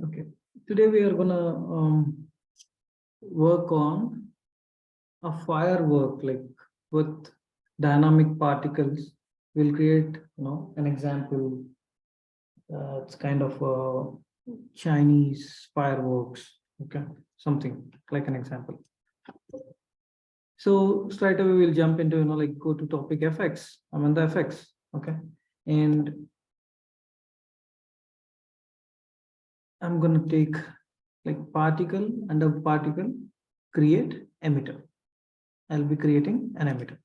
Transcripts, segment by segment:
Okay, today we are gonna work on a firework, like with dynamic particles. We'll create, an example. It's kind of Chinese fireworks. Okay, something like an example. So straight away we'll jump into, like go to topic FX. I'm in the FX. Okay, and I'm gonna take like particle and a particle, create emitter. I'll be creating an emitter.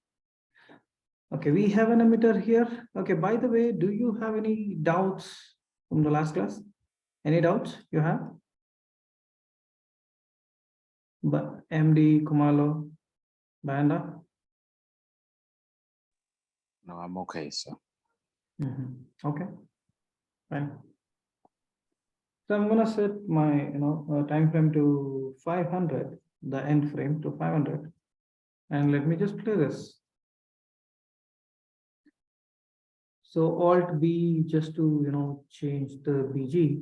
Okay, we have an emitter here. Okay, by the way, do you have any doubts from the last class? Any doubts you have? But MD, Kumalo, Banda? No, I'm okay, sir. Okay, fine. So I'm gonna set my time frame to 500, the end frame to 500, and let me just play this. So Alt B just to change the BG.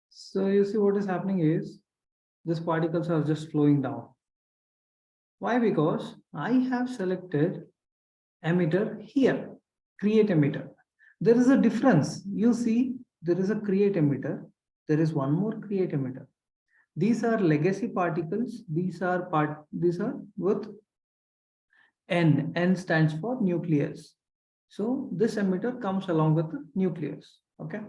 So you see what is happening is these particles are just flowing down. Why? Because I have selected emitter here, create emitter. There is a difference. You see, there is a create emitter. There is one more create emitter. These are legacy particles. These are with N. N stands for nucleus. So this emitter comes along with the nucleus. Okay.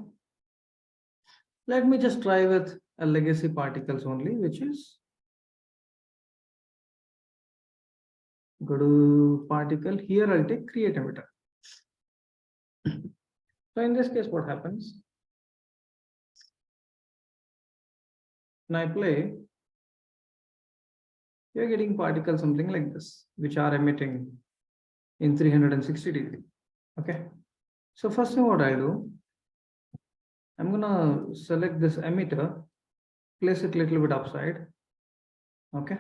Let me just try with a legacy particles only, which is go to particle. Here I'll take create emitter. So in this case, what happens? When I play, you're getting particles something like this, which are emitting in 360 degree. Okay. So first thing what I do, I'm gonna select this emitter, place it a little bit upside. Okay.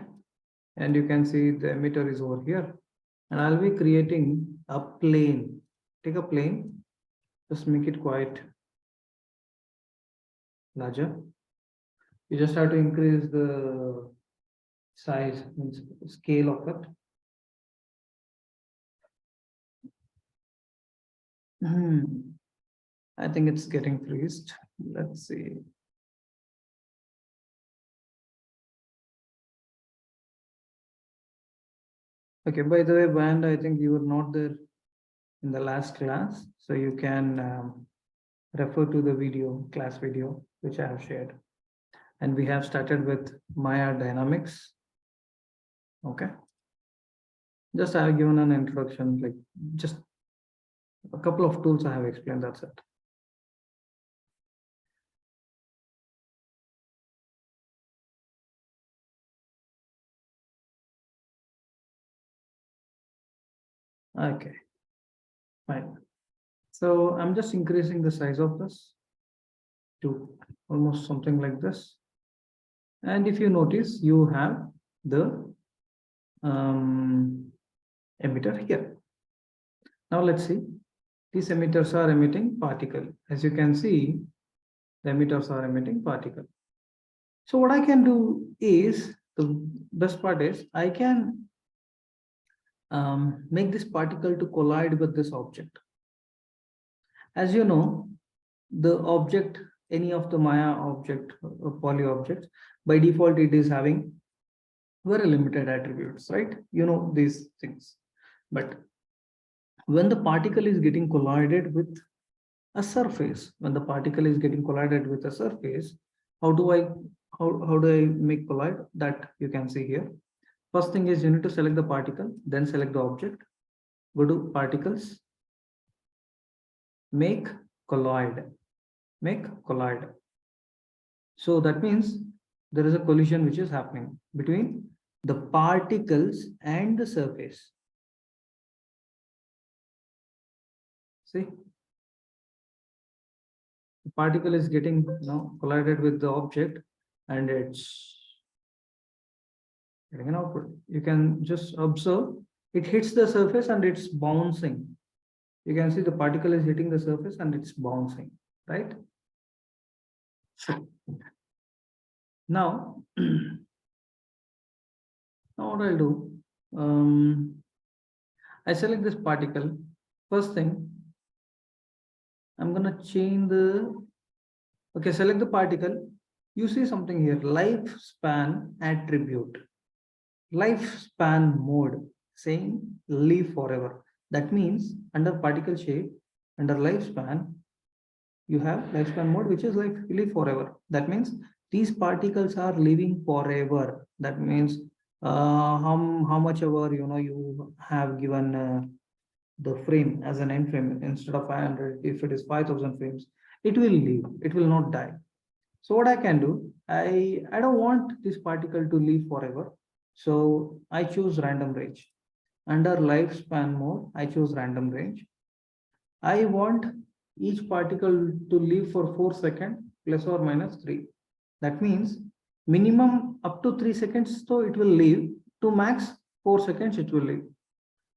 And you can see the emitter is over here. And I'll be creating a plane. Take a plane, just make it quite larger. You just have to increase the size, means scale of it. I think it's getting freezed. Let's see. Okay, by the way, Band, I think you were not there in the last class, so you can refer to the video, class video, which I have shared. And we have started with Maya Dynamics. Okay. Just I have given an introduction, like just a couple of tools I have explained, that's it. Okay, fine. So I'm just increasing the size of this to almost something like this. And if you notice, you have the emitter here. Now let's see. These emitters are emitting particle. As you can see, the emitters are emitting particle. So what I can do is, the best part is, I can make this particle to collide with this object. As you know, the object, any of the Maya object or poly objects, by default, it is having very limited attributes, right? You know these things. But when the particle is getting collided with a surface, how do I make collide? That you can see here. First thing is you need to select the particle, then select the object, go to particles, make collide. So that means there is a collision which is happening between the particles and the surface. See, the particle is getting collided with the object, and it's getting an output. You can just observe it hits the surface and it's bouncing. You can see the particle is hitting the surface and it's bouncing, right? Now, now what I'll do, I select this particle. First thing, I'm gonna change the, okay, select the particle. You see something here, lifespan attribute, lifespan mode, saying live forever. That means under particle shape, under lifespan, you have lifespan mode, which is like live forever. That means these particles are living forever. That means how much ever you have given the frame as an end frame, instead of 500, if it is 5,000 frames, it will live, it will not die. So what I can do, I don't want this particle to live forever, so I choose random range. Under lifespan mode, I choose random range. I want each particle to live for 4 seconds plus or minus 3. That means minimum up to 3 seconds, so it will live, to max 4 seconds it will live.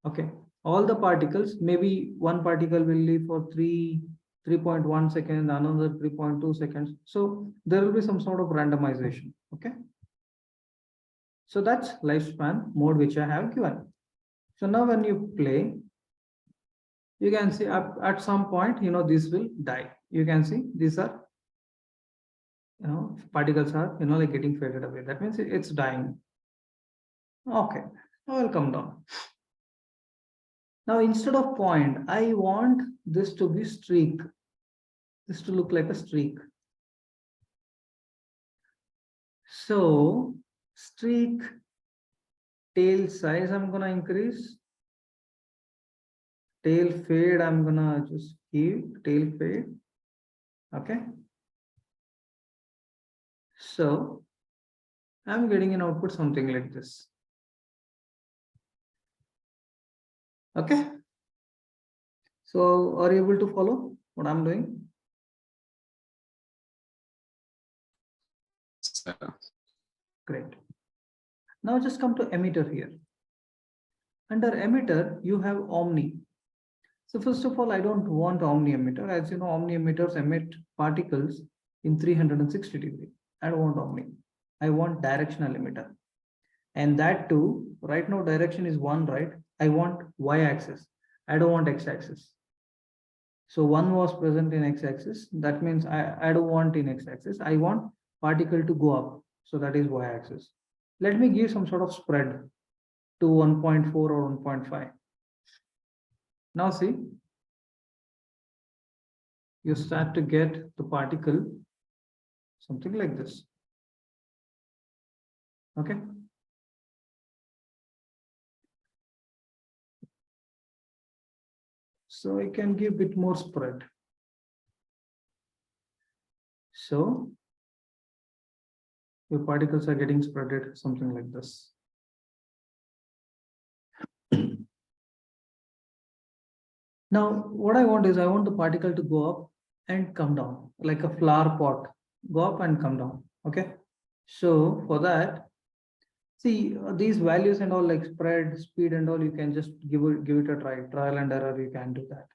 Okay, all the particles, maybe one particle will live for 3.1 seconds, another 3.2 seconds. So there will be some sort of randomization. Okay, so that's lifespan mode which I have given. So now when you play, you can see at some point, this will die. You can see these are, particles are, like getting faded away. That means it's dying. Okay, I will come down. Now instead of point, I want this to be streak, this to look like a streak. So streak tail size, I'm gonna increase. Tail fade, I'm gonna just give tail fade. Okay. So I'm getting an output something like this. Okay. So are you able to follow what I'm doing? So, Great. Now just come to emitter here. Under emitter, you have omni. So first of all, I don't want omni emitter. As you know, omni emitters emit particles in 360 degrees. I don't want omni. I want directional emitter. And that too, right now direction is 1, right? I want y-axis. I don't want x-axis. So 1 was present in x-axis. That means I don't want in x-axis. I want particle to go up. So that is y-axis. Let me give some sort of spread to 1.4 or 1.5. Now see, you start to get the particle something like this. Okay. So I can give a bit more spread. So your particles are getting spreaded something like this. Now, what I want is I want the particle to go up and come down like a flower pot, go up and come down. Okay. So for that, see these values and all, like spread, speed and all, you can just give it a try, trial and error. You can do that.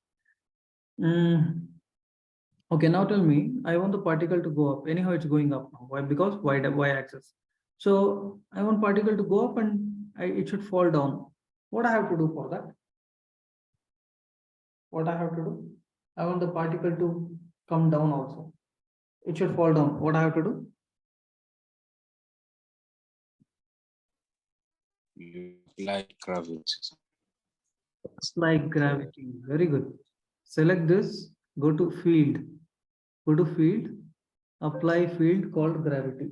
Okay, now tell me, I want the particle to go up. Anyhow, it's going up now. Why? Because y-axis. So I want particle to go up and it should fall down. What I have to do for that? What I have to do? I want the particle to come down also. It should fall down. What I have to do? you like gravity. Like gravity. Very good. Select this, go to field. Go to field, apply field called gravity.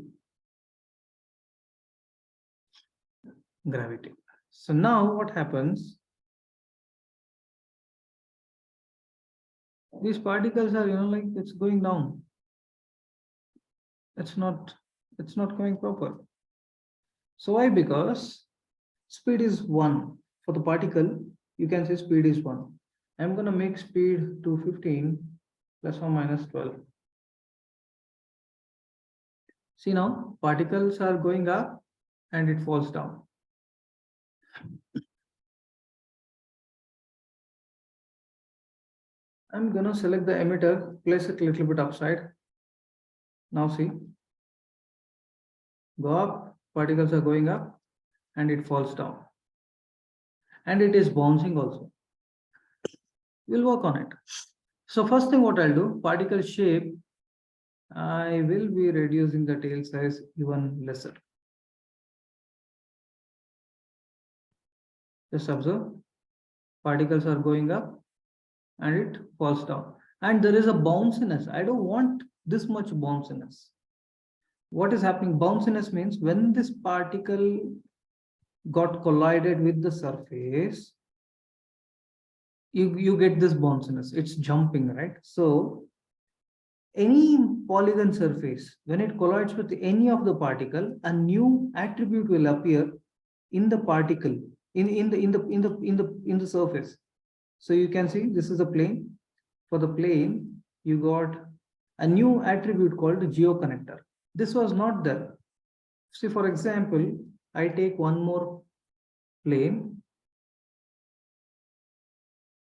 Gravity. So now what happens? These particles are, like it's going down. It's not going proper. So why? Because speed is 1 for the particle. You can say speed is 1. I'm going to make speed to 15 plus or minus 12. See now, particles are going up and it falls down. I'm gonna select the emitter, place it a little bit upside. Now see, go up, particles are going up, and it falls down. And it is bouncing also. We'll work on it. So first thing what I'll do, particle shape, I will be reducing the tail size even lesser. Just observe, particles are going up and it falls down. And there is a bounciness. I don't want this much bounciness. What is happening? Bounciness means when this particle got collided with the surface, you get this bounciness. It's jumping, right? So any polygon surface, when it collides with any of the particle, a new attribute will appear in the particle, in the surface. So you can see this is a plane. For the plane, you got a new attribute called geoconnector. This was not there. See, for example, I take one more plane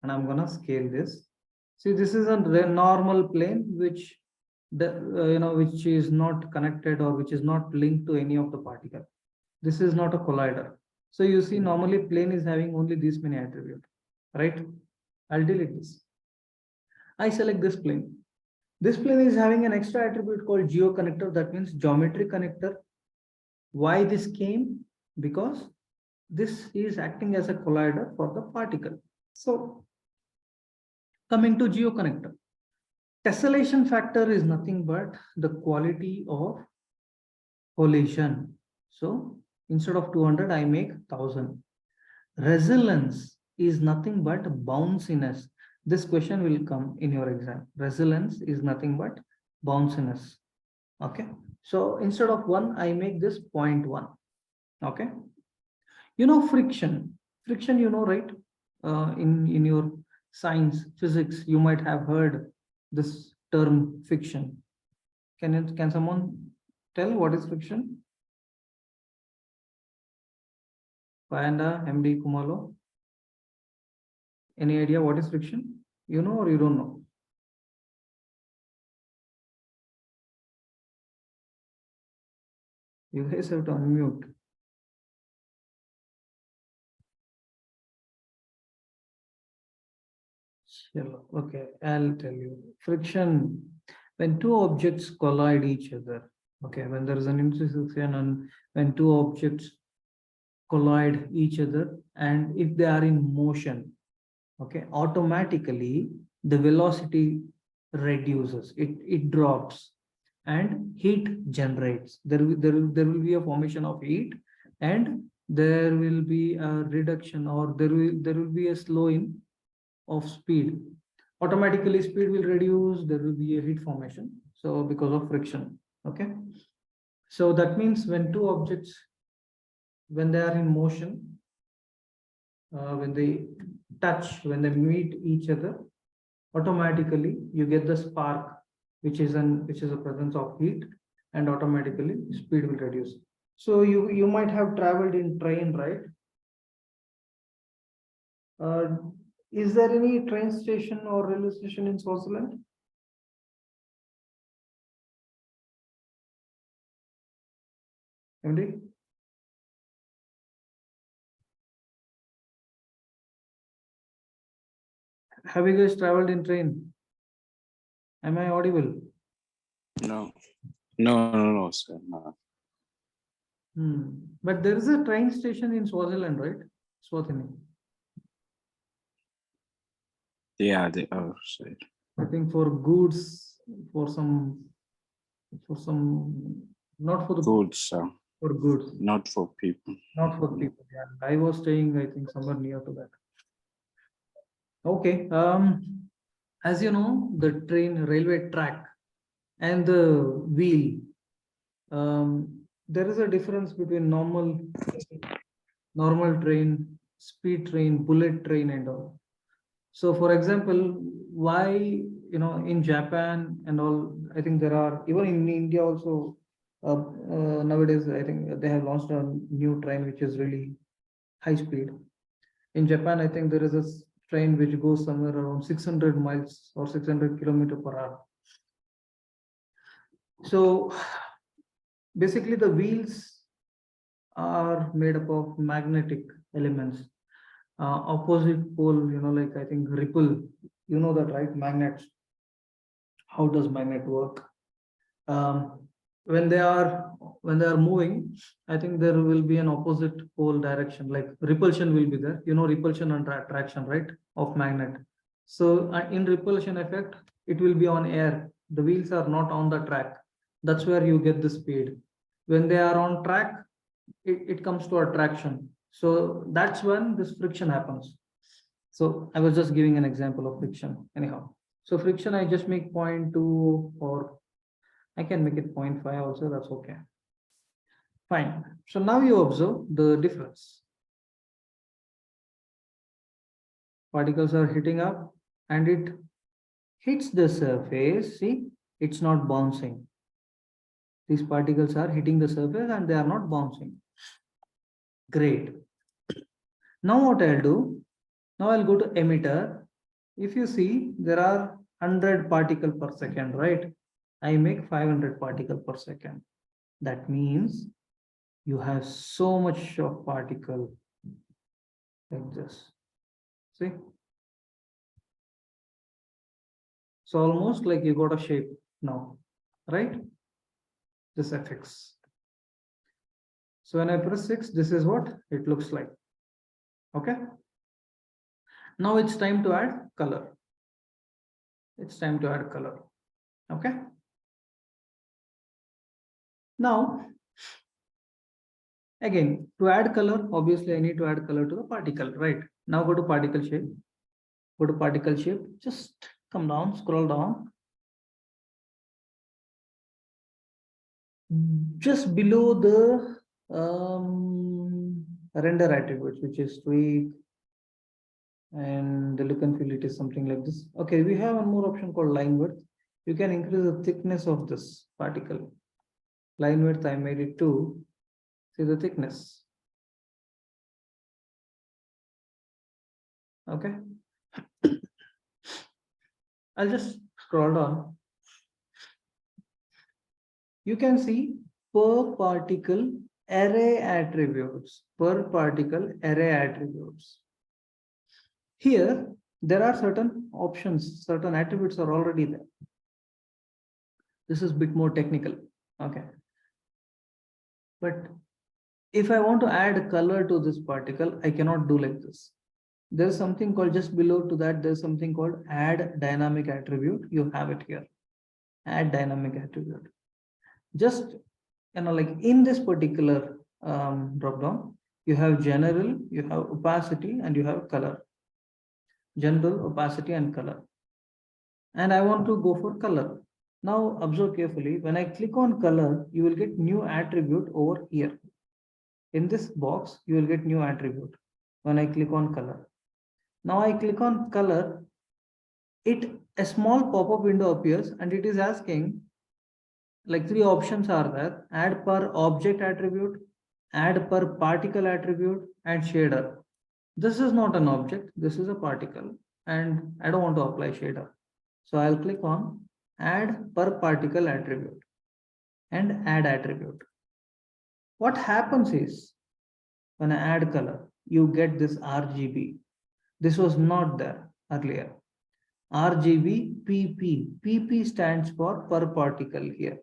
and I'm gonna scale this. See, this is a normal plane which which is not connected or which is not linked to any of the particle. This is not a collider. So you see, normally plane is having only these many attributes, right? I'll delete this. I select this plane. This plane is having an extra attribute called geoconnector. That means geometry connector. Why this came? Because this is acting as a collider for the particle. So coming to geoconnector, tessellation factor is nothing but the quality of collision. So instead of 200, I make 1000. Resilience is nothing but bounciness. This question will come in your exam. Resilience is nothing but bounciness. Okay. So instead of 1, I make this 0.1. Okay. You know, friction. Friction, you know, right? In your science, physics, you might have heard this term friction. Can someone tell what is friction? Payanda, MD Kumalo. Any idea what is friction? You know or you don't know? You guys have to unmute. Okay, I'll tell you. Friction, when two objects collide each other, okay, when there is an intersection and when two objects collide each other, and if they are in motion, okay, automatically the velocity reduces, it drops, and heat generates. There will be a formation of heat, and there will be a reduction, or there will be a slowing of speed. Automatically speed will reduce, there will be a heat formation, so because of friction. Okay, so that means when two objects, when they are in motion, when they touch, when they meet each other, automatically you get the spark, which is a presence of heat, and automatically speed will reduce. So you might have traveled in train, right? Is there any train station or railway station in Swaziland? MD? Have you guys traveled in train? Am I audible? No, sir. No. But there is a train station in Swaziland, right? Swatini. Yeah, they are, sir. I think for goods, for some, not for the Good, sir. for goods, Not for people. not for people. Yeah, I was staying, I think, somewhere near to that. Okay. As you know, the railway track and the wheel. There is a difference between normal train, speed train, bullet train, and all. So, for example, why in Japan and all, I think there are, even in India also, nowadays I think they have launched a new train which is really high speed. In Japan, I think there is a train which goes somewhere around 600 miles or 600 kilometer per hour. So basically the wheels are made up of magnetic elements. Opposite pole, like I think ripple, that, right? Magnets. How does magnet work? Um, when they are moving, I think there will be an opposite pole direction, like repulsion will be there. Repulsion and attraction, right, of magnet. So in repulsion effect, it will be on air. The wheels are not on the track. That's where you get the speed. When they are on track, it comes to attraction. So that's when this friction happens. So I was just giving an example of friction. Anyhow, so friction, I just make 0.2, or I can make it 0.5 also, that's okay. Fine. So now you observe the difference. Particles are hitting up and it hits the surface. See, it's not bouncing. These particles are hitting the surface and they are not bouncing. Great. Now what I'll do, now I'll go to emitter. If you see, there are 100 particle per second, right? I make 500 particle per second. That means you have so much of particle like this. See? So almost like you got a shape now, right? This fx. So when I press 6, this is what it looks like. Okay. Now it's time to add color. It's time to add color. Okay. Now, again, to add color, obviously I need to add color to the particle, right? Now go to particle shape. Go to particle shape. Just come down, scroll down. Just below the render attributes, which is tweak, and the look and feel, it is something like this. Okay, we have one more option called line width. You can increase the thickness of this particle. Line width, I made it to, see the thickness. Okay. I'll just scroll down. You can see per particle array attributes, per particle array attributes. Here, there are certain options, certain attributes are already there. This is a bit more technical. Okay. But if I want to add color to this particle, I cannot do like this. There's something called, just below to that, there's something called add dynamic attribute. You have it here. Add dynamic attribute. Just, like in this particular drop down, you have general, you have opacity, and you have color. General, opacity, and color. And I want to go for color. Now observe carefully. When I click on color, you will get new attribute over here. In this box, you will get new attribute when I click on color. Now I click on color, a small pop-up window appears and it is asking, like, 3 options are there: add per object attribute, add per particle attribute, and shader. This is not an object, this is a particle, and I don't want to apply shader. So I'll click on add per particle attribute and add attribute. What happens is, when I add color, you get this RGB. This was not there earlier. RGB PP. PP stands for per particle here.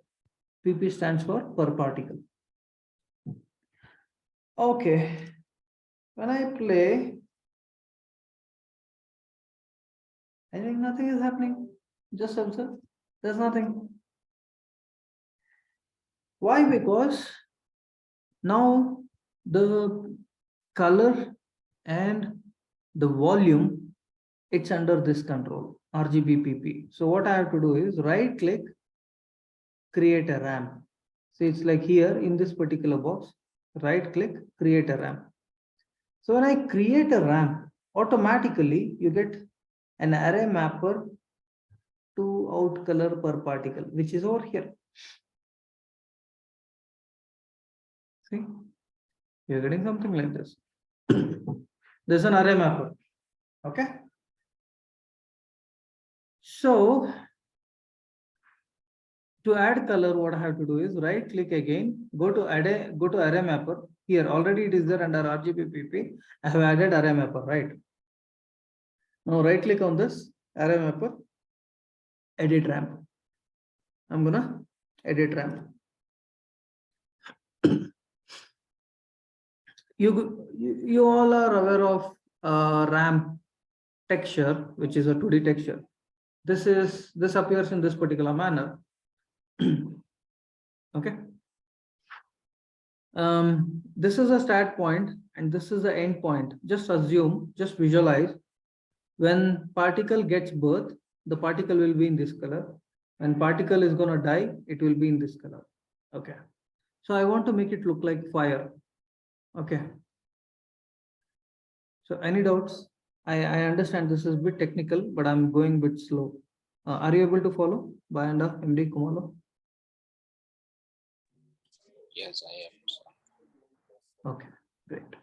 PP stands for per particle. Okay. When I play, I think nothing is happening. Just observe. There's nothing. Why? Because now the color and the volume, it's under this control, RGBPP. So what I have to do is right click, create a ramp. So it's like here in this particular box, right click, create a ramp. So when I create a ramp, automatically you get an array mapper to out color per particle, which is over here. See, you're getting something like this. There's an array mapper. Okay. So to add color, what I have to do is right click again, go to array mapper. Here already it is there under RGBpp. I have added array mapper, right? Now right click on this array mapper, edit ramp. I'm gonna edit ramp. You all are aware of ramp texture, which is a 2D texture. This appears in this particular manner. Okay. This is a start point and this is the end point. Just assume, just visualize when particle gets birth, the particle will be in this color. When particle is gonna die, it will be in this color. Okay. So I want to make it look like fire. Okay. So any doubts? I understand this is a bit technical, but I'm going a bit slow. Are you able to follow? Bayanda, MD Kumalo? Yes, I am, sir. Okay, great.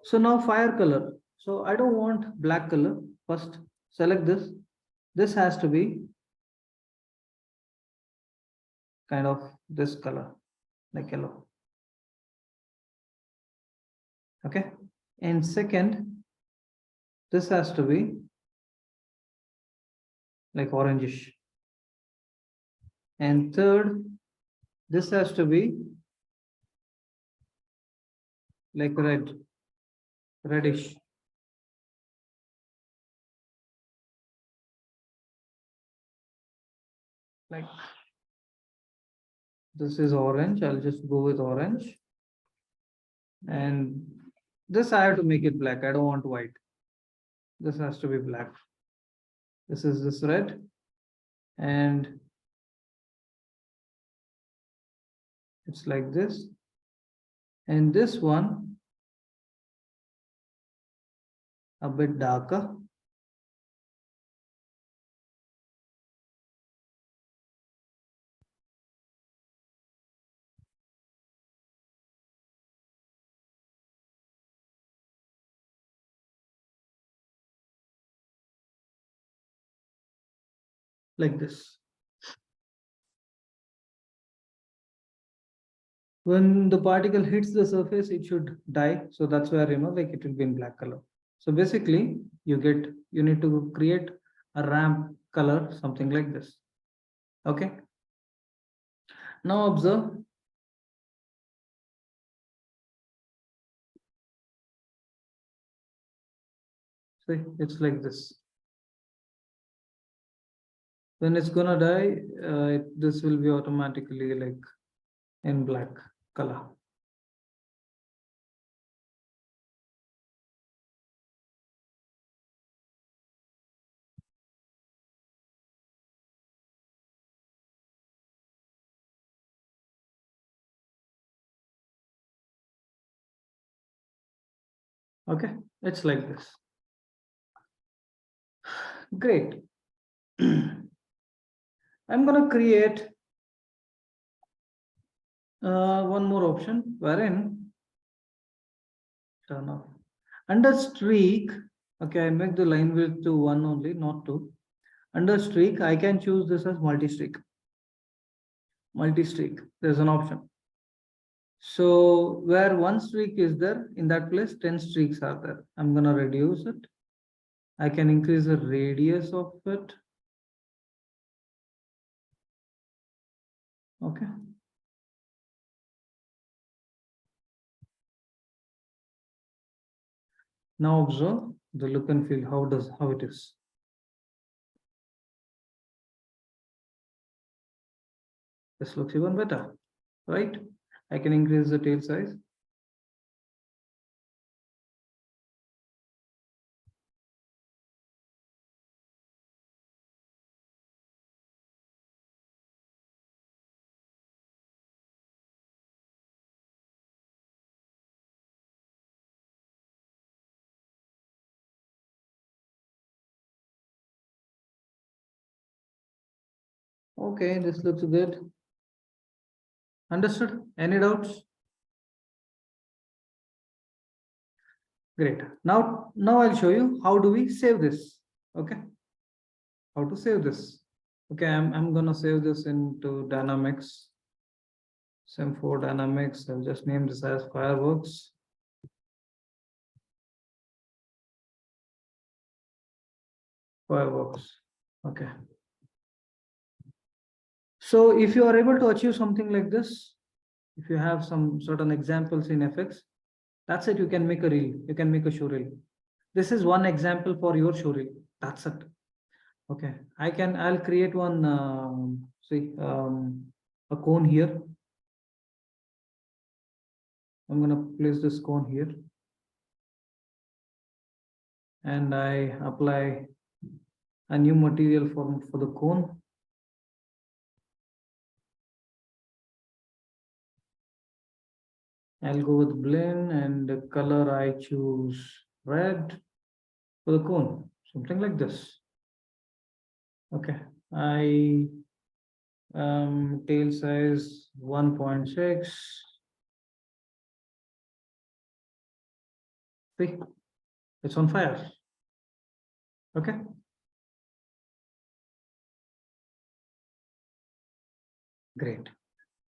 So now fire color. So I don't want black color. First, select this. This has to be kind of this color, like yellow. Okay. And second, this has to be like orangish. And third, this has to be like reddish. Like this is orange. I'll just go with orange. And this I have to make it black. I don't want white. This has to be black. This is this red. And it's like this. And this one a bit darker. Like this. When the particle hits the surface, it should die. So that's where, like it will be in black color. So basically you need to create a ramp color, something like this. Okay. Now observe. See, it's like this. When it's gonna die, this will be automatically like in black color. Okay, it's like this. Great. I'm gonna create one more option wherein turn off under streak. Okay, I make the line width to 1 only, not 2. Under streak, I can choose this as multi-streak. Multi-streak, there's an option. So where 1 streak is there, in that place 10 streaks are there. I'm gonna reduce it. I can increase the radius of it. Okay. Now observe the look and feel. How it is. This looks even better, right? I can increase the tail size. Okay, this looks good. Understood? Any doubts? Great. Now I'll show you how do we save this. Okay. how to save this. Okay, I'm gonna save this into Dynamics. Sim4 Dynamics. I'll just name this as Fireworks. Fireworks. Okay. So if you are able to achieve something like this, if you have some certain examples in FX, that's it. You can make a reel. You can make a show reel. This is one example for your show reel. That's it. Okay. I'll create one, a cone here. I'm going to place this cone here. And I apply a new material for the cone. I'll go with blend, and the color I choose red for the cone, something like this. Okay, I tail size 1.6. See, it's on fire. Okay. Great.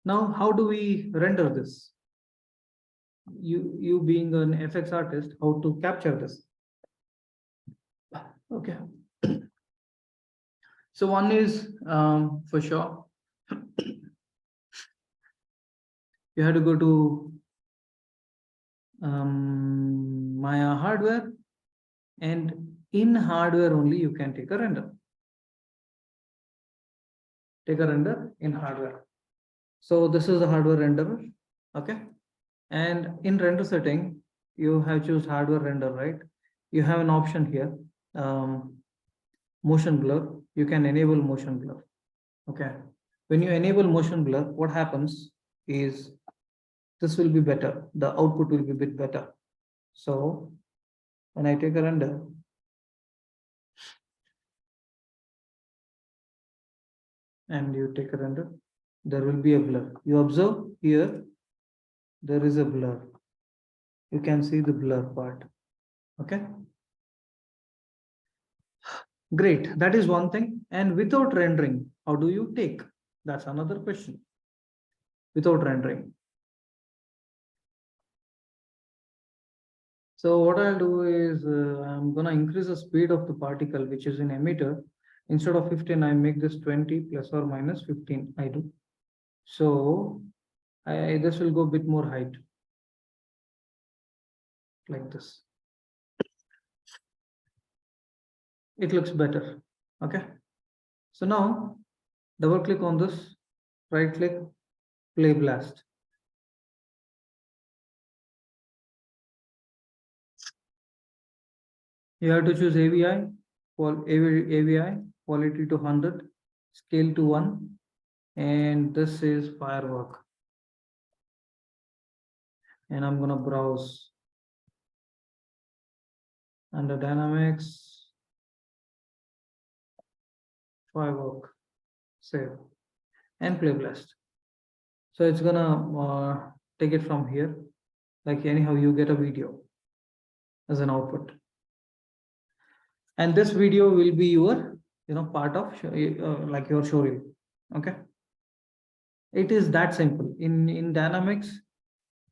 Now, how do we render this? You being an FX artist, how to capture this? Okay. So one is for sure, you have to go to Maya hardware, and in hardware only you can take a render. Take a render in hardware. So this is the hardware renderer. Okay. And in render setting, you have choose hardware render, right? You have an option here, motion blur. You can enable motion blur. Okay. When you enable motion blur, what happens is this will be better. The output will be a bit better. So when I take a render, and you take a render, there will be a blur. You observe here, there is a blur. You can see the blur part. Okay. Great. That is one thing. And without rendering, how do you take? That's another question. Without rendering. So what I'll do is I'm going to increase the speed of the particle, which is in emitter. Instead of 15, I make this 20 plus or minus 15. I do. So this will go a bit more height. Like this. It looks better. Okay. So now double click on this, right click, play blast. You have to choose AVI, quality to 100, scale to 1, and this is firework. And I'm gonna browse under Dynamics, firework, save, and play blast. So it's gonna take it from here. Like anyhow, you get a video as an output. And this video will be your, part of like your show reel. Okay. It is that simple. In Dynamics,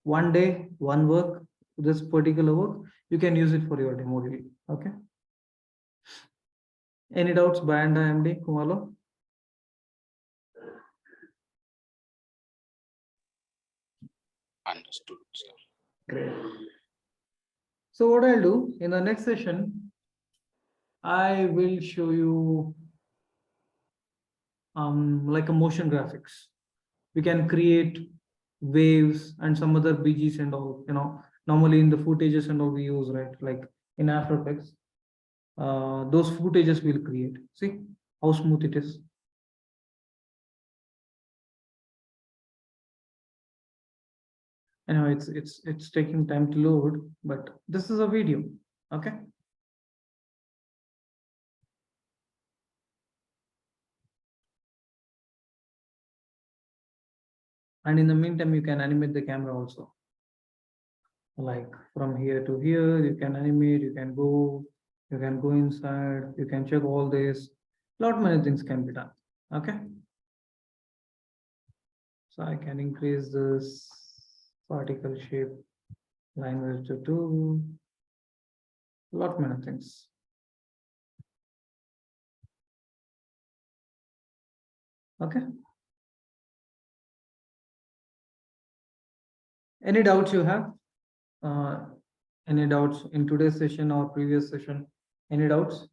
one day, one work, this particular work, you can use it for your demo reel. Okay. Any doubts by MD Kumalo? Understood, sir. Great. So what I'll do in the next session, I will show you like a motion graphics. We can create waves and some other BGs and all, normally in the footages and all we use, right? Like in After Effects, those footages we'll create. See how smooth it is. Anyway, it's taking time to load, but this is a video. Okay. And in the meantime, you can animate the camera also. Like from here to here, you can animate, you can go inside, you can check all this. Lot many things can be done. Okay. So I can increase this particle shape line width to 2. Lot many things. Okay. Any doubts you have? Any doubts in today's session or previous session? Any doubts?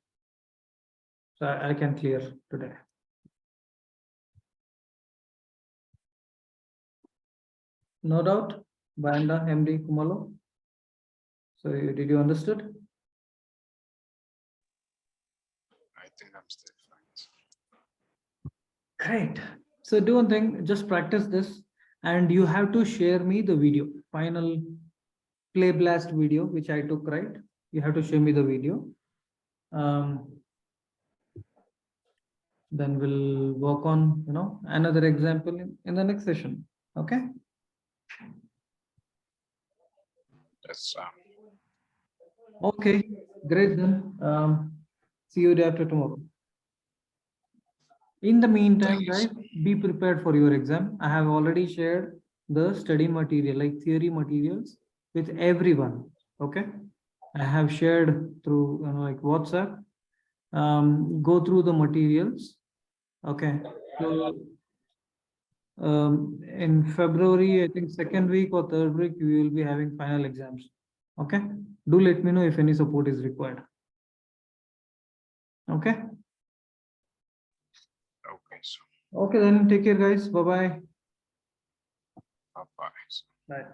So I can clear today. No doubt, Banda, MD, Kumalo. So did you understood? I think I'm still fine. Great. So do one thing, just practice this, and you have to share me the video, final play blast video, which I took, right? You have to show me the video. Then we'll work on, another example in the next session. Okay. That's Okay, great then. See you day after tomorrow. In the meantime, Thank you, guys, sir. be prepared for your exam. I have already shared the study material, like theory materials, with everyone. Okay, I have shared through like WhatsApp. Go through the materials. Okay, so in February, I think second week or third week, we will be having final exams. Okay, do let me know if any support is required. Okay. Okay, so Okay, then take care, guys. Bye-bye. bye-bye. Bye.